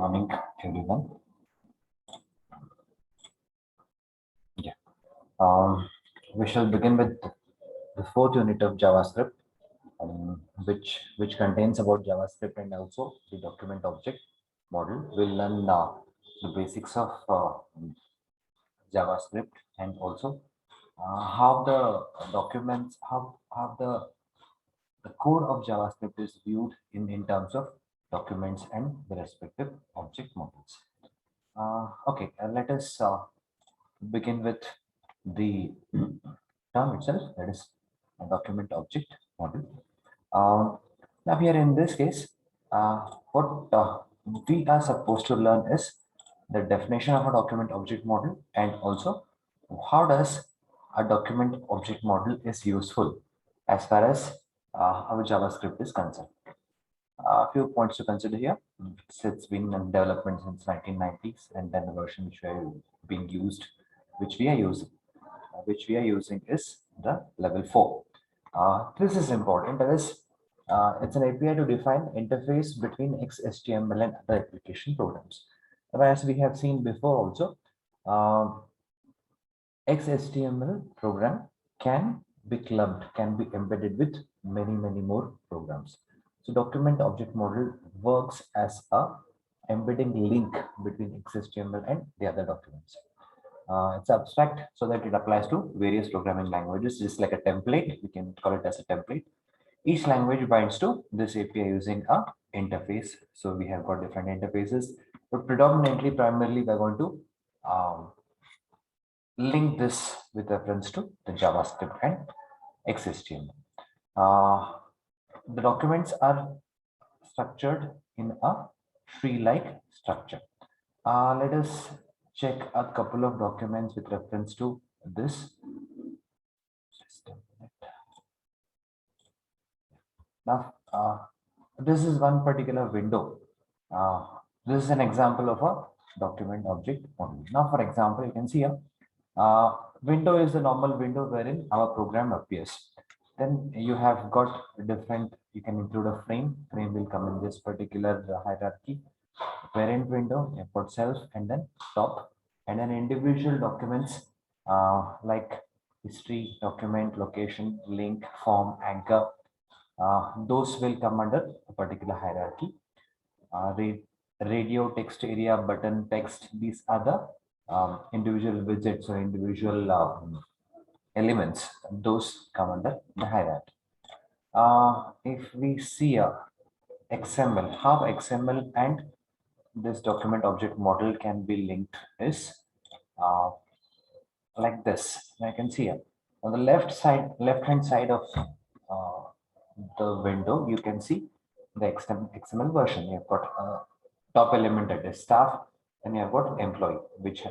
morning, everyone. Yeah. We shall begin with the fourth unit of JavaScript, which contains about JavaScript and also the document object model. We'll learn the basics of JavaScript and also how the documents, how the code of JavaScript is viewed in terms of documents and the respective object models. Okay, let us begin with the term itself, that is a document object model. Now here in this case, what we are supposed to learn is the definition of a document object model and also how does a document object model is useful as far as our JavaScript is concerned. A few points to consider here. It's been in development since 1990s, and then the version which we are being used, which we are using is the level 4. This is important. That is, it's an API to define interface between XHTML and other application programs. As we have seen before also, XHTML program can be clubbed, can be embedded with many more programs. So document object model works as a embedding link between XHTML and the other documents. It's abstract so that it applies to various programming languages, just like a template. We can call it as a template. Each language binds to this API using a interface. So we have got different interfaces, but primarily we're going to link this with reference to the JavaScript and XHTML. The documents are structured in a tree-like structure. Let us check a couple of documents with reference to this. Now, this is one particular window. This is an example of a document object model. Now, for example, you can see here, window is the normal window wherein our program appears. Then you have got different, you can include a frame. Frame will come in this particular hierarchy. Parent window, you've got self and then top, and then individual documents like history, document, location, link, form, anchor. Those will come under a particular hierarchy. Radio, text area, button, text, these are the individual widgets or individual elements. Those come under the hierarchy. If we see XML, how XML and this document object model can be linked is like this. I can see here on the left hand side of the window, you can see the XML version. You have got a top element that is staff, and you have got employee, which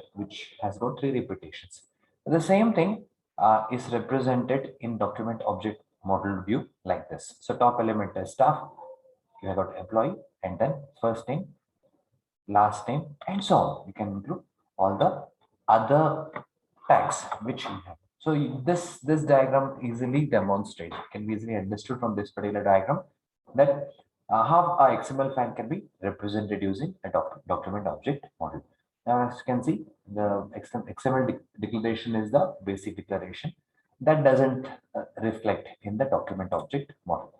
has got 3 repetitions. The same thing is represented in document object model view like this. So top element is staff, you have got employee, and then first name, last name, and so on. You can include all the other tags which you have. So this diagram easily demonstrates, can be easily understood from this particular diagram, that how a XML file can be represented using a document object model. Now, as you can see, the XML declaration is the basic declaration that doesn't reflect in the document object model.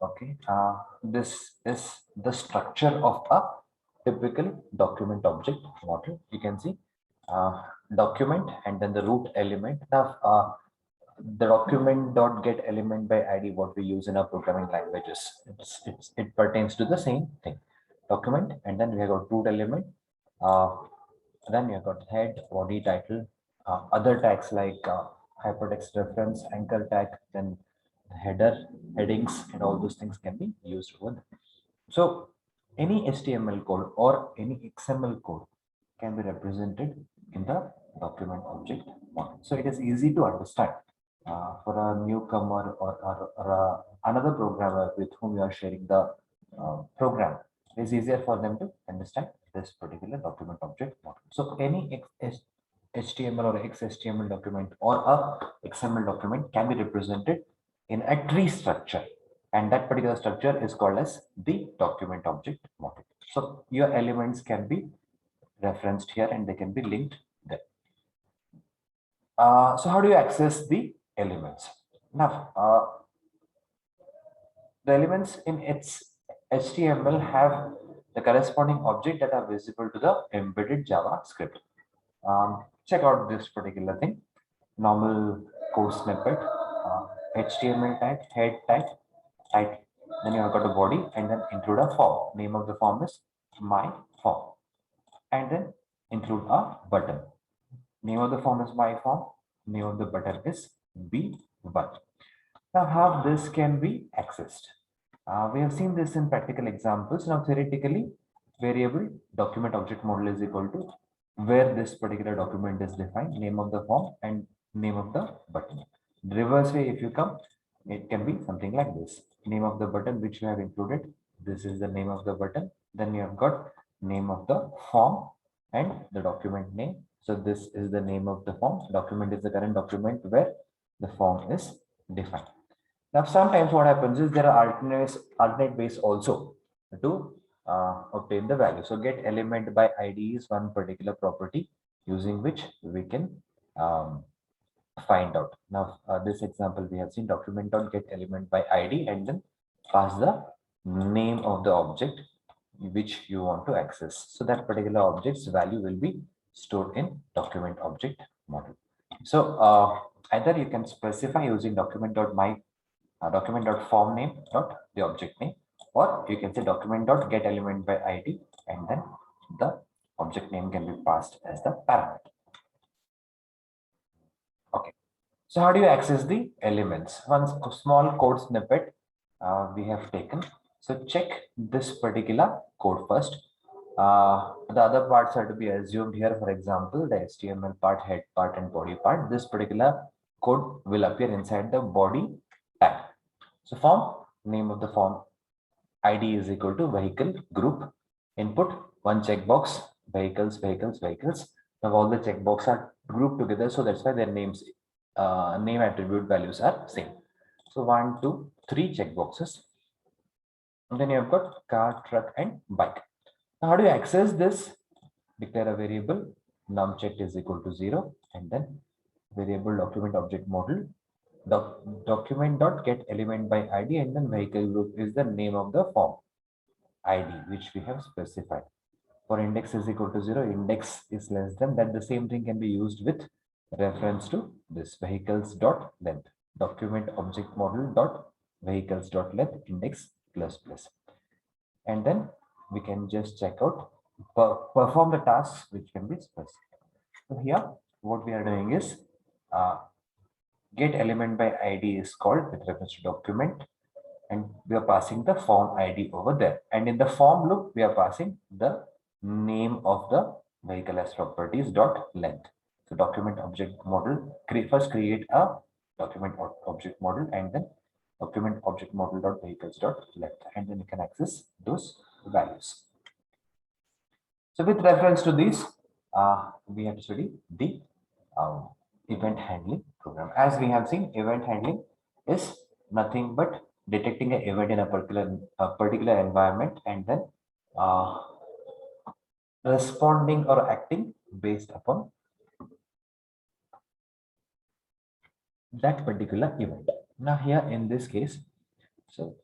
Okay, this is the structure of a typical document object model. You can see document and then the root element. Now, the document dot get element by ID, what we use in our programming languages, it pertains to the same thing. Document, and then we have got root element. Then we have got head, body, title, other tags like hypertext reference, anchor tag, then header, headings, and all those things can be used over there. So any HTML code or any XML code can be represented in the document object model. So it is easy to understand for a newcomer or another programmer with whom you are sharing the program. It's easier for them to understand this particular document object model. So any HTML or XHTML document or a XML document can be represented in a tree structure. and that particular structure is called as the document object model. So your elements can be referenced here and they can be linked there. So how do you access the elements? Now, the elements in its HTML have the corresponding object that are visible to the embedded JavaScript. Check out this particular thing. Normal code snippet, HTML tag, head tag, type. Then you have got a body and then include a form. Name of the form is my form. And then include a button. Name of the form is my form. Name of the button is B1. Now how this can be accessed. We have seen this in practical examples. Now theoretically, variable document object model is equal to where this particular document is defined, name of the form and name of the button. Reverse way, if you come, it can be something like this. Name of the button which you have included. This is the name of the button. Then you have got name of the form and the document name. So this is the name of the form. Document is the current document where the form is defined. Now, sometimes what happens is there are alternate ways also to obtain the value. So get element by ID is one particular property using which we can find out. Now, this example we have seen document dot get element by ID and then pass the name of the object which you want to access. So that particular object's value will be stored in document object model. So either you can specify using document.my document.form name dot the object name, or you can say document dot get element by ID and then the object name can be passed as the parameter. Okay, so how do you access the elements? One small code snippet we have taken. So check this particular code first. The other parts are to be assumed here. For example, the HTML part, head part, and body part. This particular code will appear inside the body tag. So form, name of the form, ID is equal to vehicle group, input, one checkbox, vehicles, vehicles, vehicles. Now all the checkboxes are grouped together, so that's why their names, name attribute values are same. So 1, 2, 3 checkboxes. And then you have got car, truck, and bike. Now how do you access this? Declare a variable, numchecked is equal to 0, and then variable document object model document dot get element by ID and then vehicle group is the name of the form ID which we have specified. For index is equal to 0, index is less than that. The same thing can be used with reference to this vehicles dot length document object model dot vehicles dot length index plus plus, and then we can just check out perform the tasks which can be specified. So here what we are doing is get element by ID is called with reference to document, and we are passing the form ID over there. And in the form loop, we are passing the name of the vehicle as properties dot length. So document object model, first create a document object model and then document object model dot vehicles dot length, and then you can access those values. So with reference to this, we have to study the event handling program. As we have seen, event handling is nothing but detecting an event in a particular environment and then uh, responding or acting based upon that particular event. Now here in this case, so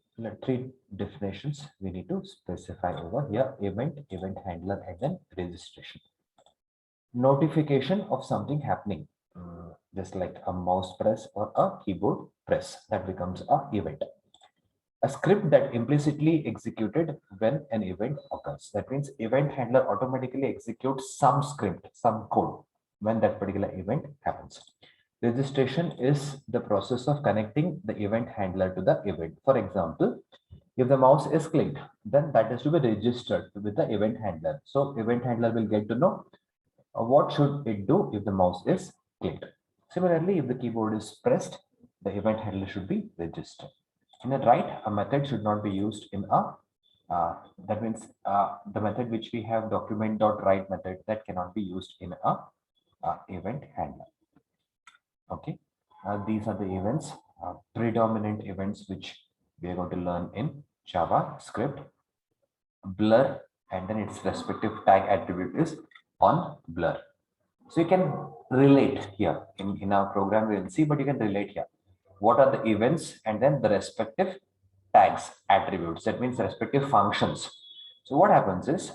three definitions we need to specify over here: event, event handler, and then registration. Notification of something happening, just like a mouse press or a keyboard press, that becomes a event. A script that implicitly executed when an event occurs. That means event handler automatically executes some script, some code when that particular event happens. Registration is the process of connecting the event handler to the event. For example, if the mouse is clicked, then that is to be registered with the event handler. So event handler will get to know what should it do if the mouse is clicked. Similarly, if the keyboard is pressed, the event handler should be registered. In a write, a method should not be used in a that means the method which we have document.write method that cannot be used in a event handler. Okay, these are the events, predominant events which we are going to learn in JavaScript. Blur and then its respective tag attribute is on blur. So you can relate here in our program, we will see, but you can relate here. What are the events and then the respective tags attributes? That means the respective functions. So what happens is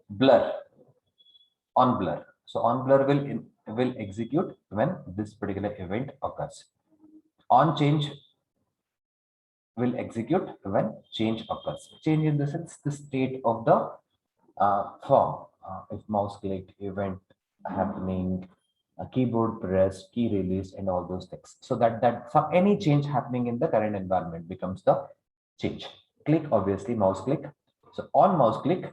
blur on blur. So on blur will execute when this particular event occurs. On change will execute when change occurs. Change in the sense the state of the form. If mouse click, event happening, a keyboard press, key release, and all those things. So that for any change happening in the current environment becomes the change. Click, obviously mouse click. So on mouse click,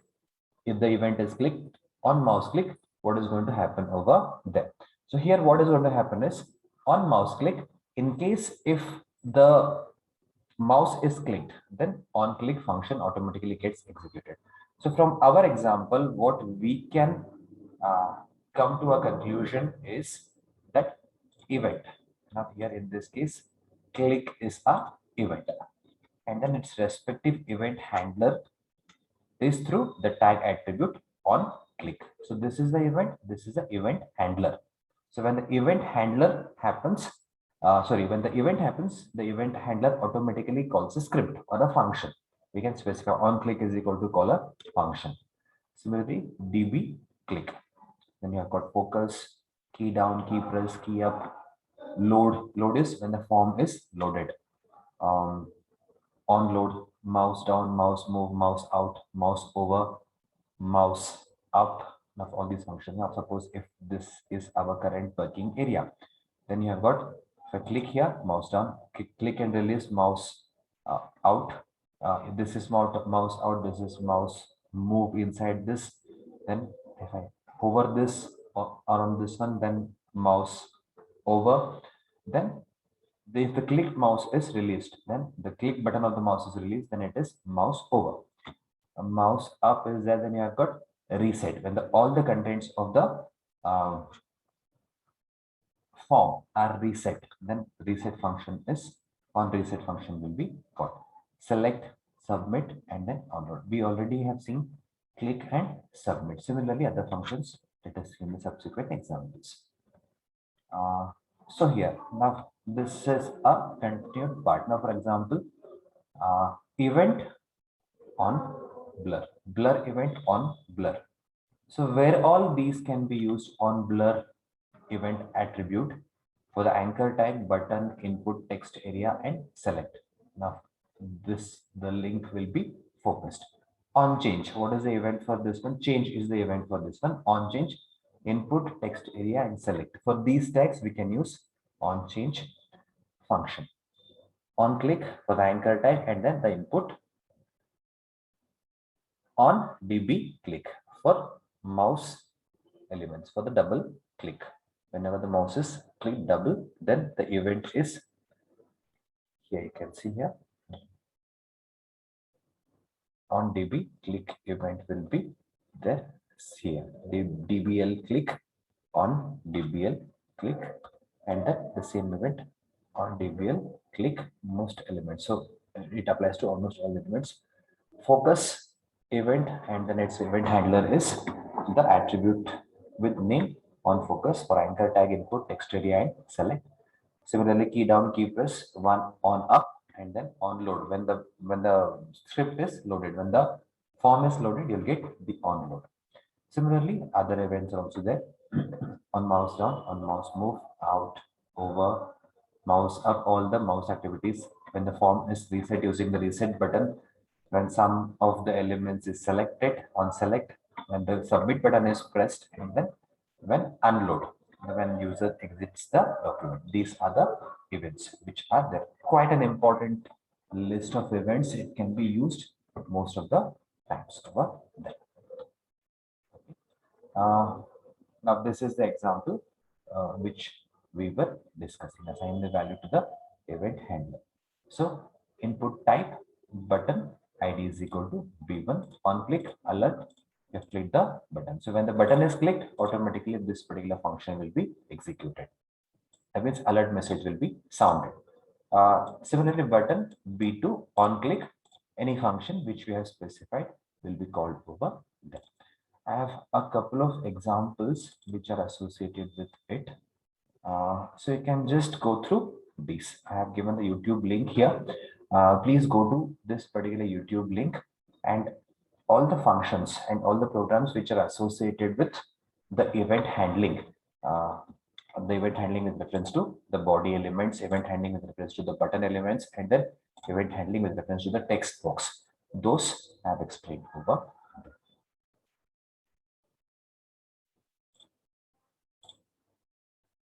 if the event is clicked on mouse click, what is going to happen over there? So here what is going to happen is on mouse click, in case if the mouse is clicked, then on click function automatically gets executed. So from our example, what we can come to a conclusion is that event. Now here in this case, click is a event, and then its respective event handler is through the tag attribute on click. So this is the event, this is the event handler. So when the event handler happens, when the event happens, the event handler automatically calls a script or a function. We can specify on click is equal to call a function. Similarly, db click. Then you have got focus, key down, key press, key up. Load is when the form is loaded. On load, mouse down, mouse move, mouse out, mouse over, mouse up. Now all these functions. Now suppose if this is our current working area, then you have got, if I click here, mouse down, click and release, mouse out. If this is mouse out, this is mouse move inside this. Then if I hover this or around this one, then mouse over. Then if the click mouse is released, then the click button of the mouse is released, then it is mouse over. A mouse up is there, then you have got reset. When all the contents of the form are reset, then reset function is on reset function will be got. Select, submit, and then download. We already have seen click and submit. Similarly, other functions, let us see in the subsequent examples. So here, now this is a continued part. Now, for example, event on blur, blur event on blur. So where all these can be used on blur event attribute for the anchor tag, button, input, text area, and select. Now the link will be focused. On change, what is the event for this one? Change is the event for this one. On change, input, text area, and select. For these tags, we can use on change function. On click for the anchor tag and then the input. On db click for mouse elements for the double click. Whenever the mouse is clicked double, then the event is here. You can see here. On db click event will be there here. The dbl click on dbl click, and then the same event on dbl click most elements. So it applies to almost all elements. Focus event and then its event handler is the attribute with name on focus for anchor tag, input, text area, and select. Similarly, key down, key press, one on up, and then on load. When the script is loaded, when the form is loaded, you'll get the on load. Similarly, other events are also there. On mouse down, on mouse move, out, over, mouse up, all the mouse activities. When the form is reset using the reset button, when some of the elements is selected on select, when the submit button is pressed, and then when unload, when user exits the document. These are the events which are there. Quite an important list of events. It can be used most of the times over there. Now this is the example which we were discussing. Assign the value to the event handler. So input type button id is equal to v1. On click alert, you have clicked the button. So when the button is clicked, automatically this particular function will be executed. That means alert message will be sounded. Similarly, button B2 on click, any function which we have specified will be called over there. I have a couple of examples which are associated with it. So you can just go through these. I have given the YouTube link here. Please go to this particular YouTube link, and all the functions and all the programs which are associated with the event handling. The event handling with reference to the body elements, event handling with reference to the button elements, and then event handling with reference to the text box. Those I have explained over